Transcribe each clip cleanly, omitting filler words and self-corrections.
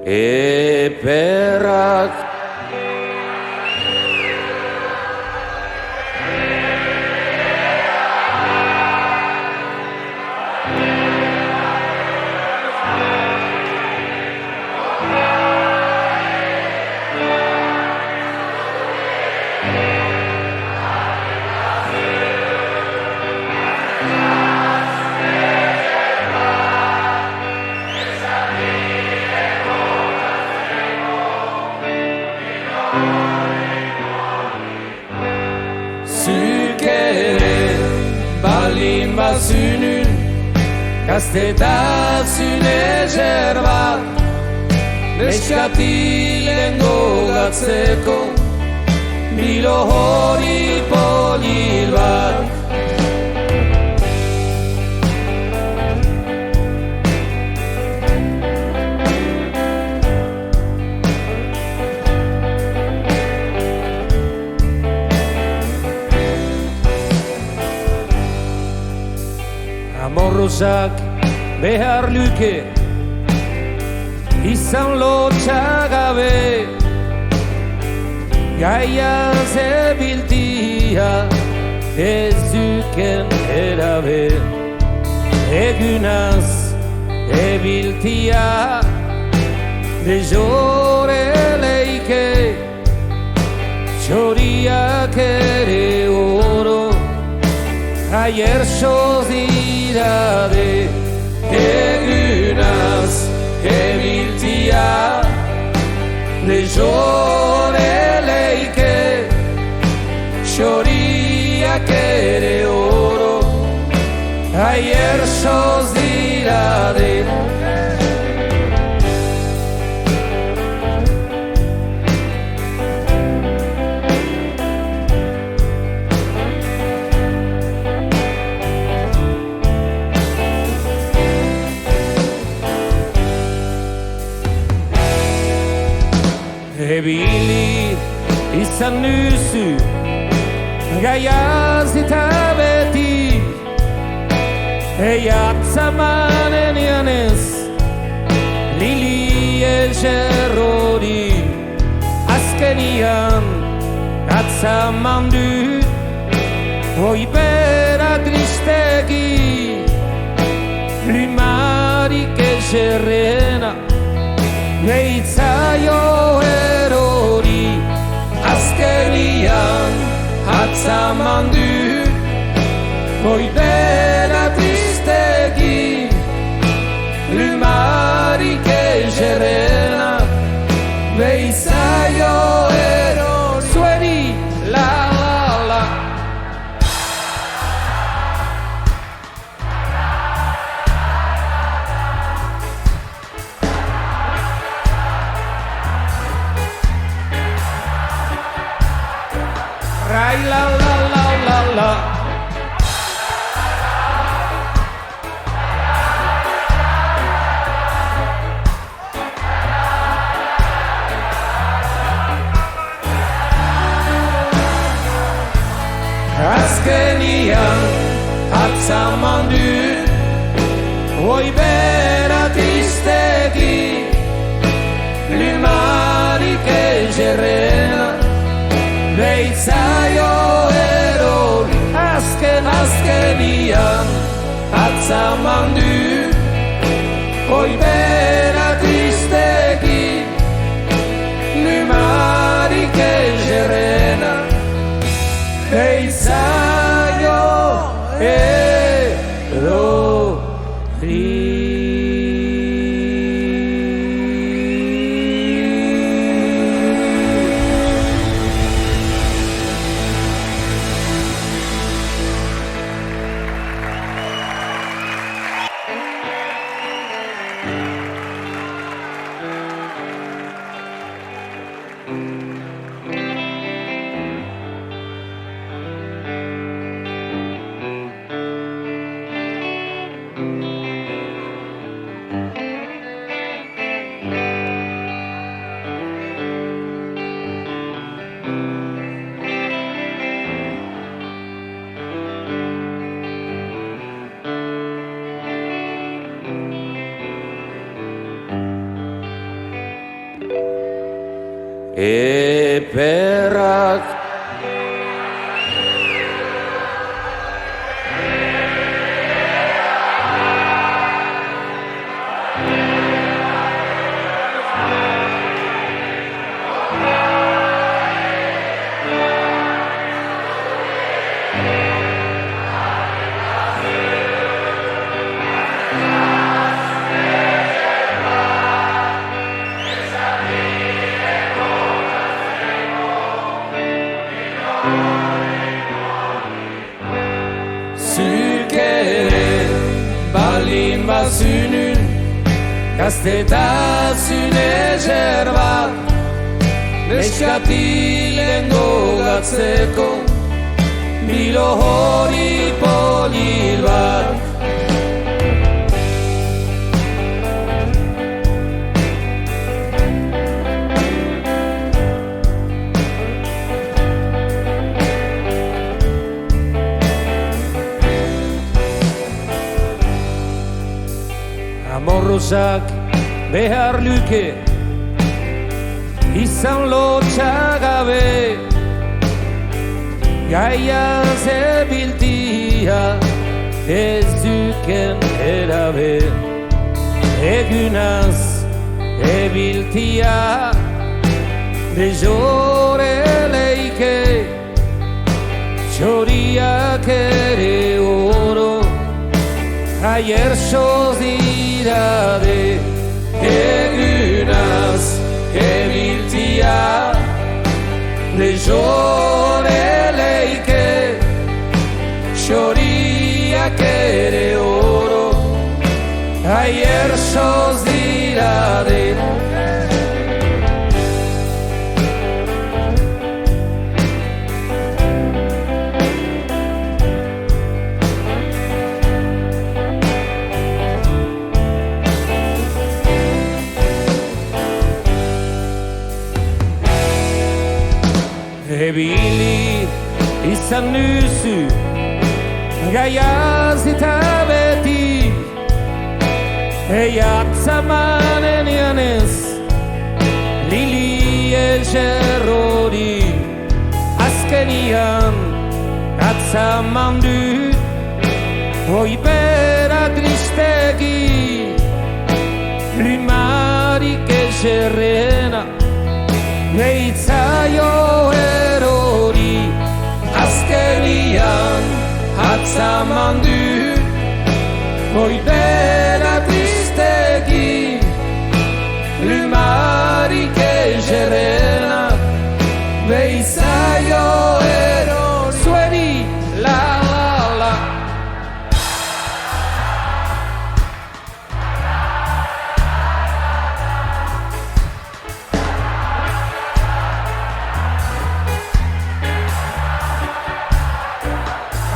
eperrak. Zukere balin bazunun, gaztetak zune bat, neskatilen gogatzeko, bilo hori polil bat. Amorrosak behar luke, izan lotxagabe, gaia zebiltia ez duken erabe. Egunaz ebiltia dejore leike, txoriak ere oro, ayer sozidade. Egunaz ebiltia dejore leike, txoriak ere oro, ayer sozidade. Ebili izan duzu, gaiaz eta beti, eiatzamanen janez, lili egerrori, azkenian atzaman du, oibera tristegi, plumarik egerrena, geitzaio erori, azkenian atzaman du, oibera tristegi, plumarik egerrena, geitzaio erori. Zueni, la la la. Rai la la la la la. Azkenian atzaman du, oibera tristegi, plumarik egerrena, beitzaio erori. Azkenian atzaman du, oibera tristegi, plumarik egerrena, beitzaio erori. eperrak. Zukere balin bazunun, gaztetasun ezer bat, neskatilen gogatzeko, bilo hori polil bat. Amorrosak behar luke, izan lotxagabe, gaia zebiltia ez duken erabe. Egunaz ebiltia dejore leike, txoriak ere oro, ayer sozirade. Egunaz ebiltia dejore leike, txoriak ere oro, ayer sozirade. Ebili izan duzu, gaiaz eta beti, eiatzamanen janez, lili eserrori, azkenian atzaman du, oibera tristegi, plumarik eserrena, neitzaio erori, azkenian atzaman du, oibera tristegi, plumarik eserrena, neitzaio erori. Sueni la la la.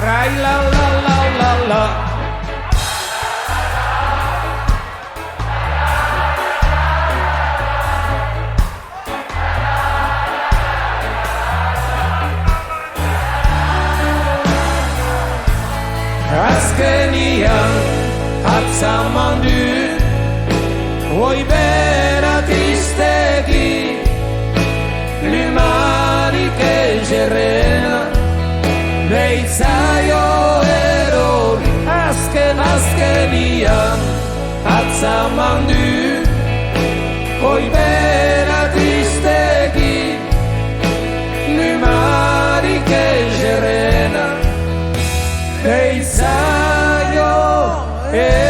Rai la la la la la. Azkenian atzaman du, oibera tristegi, plumarik eserrena, neitzaio erori. Azkenian atzaman du, oibera tristegi, plumarik eserrena, neitzaio erori.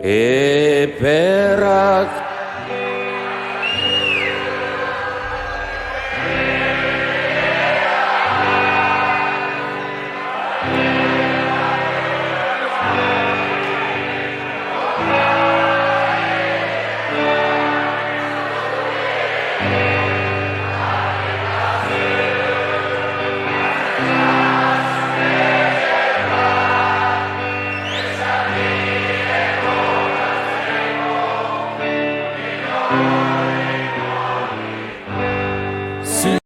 e per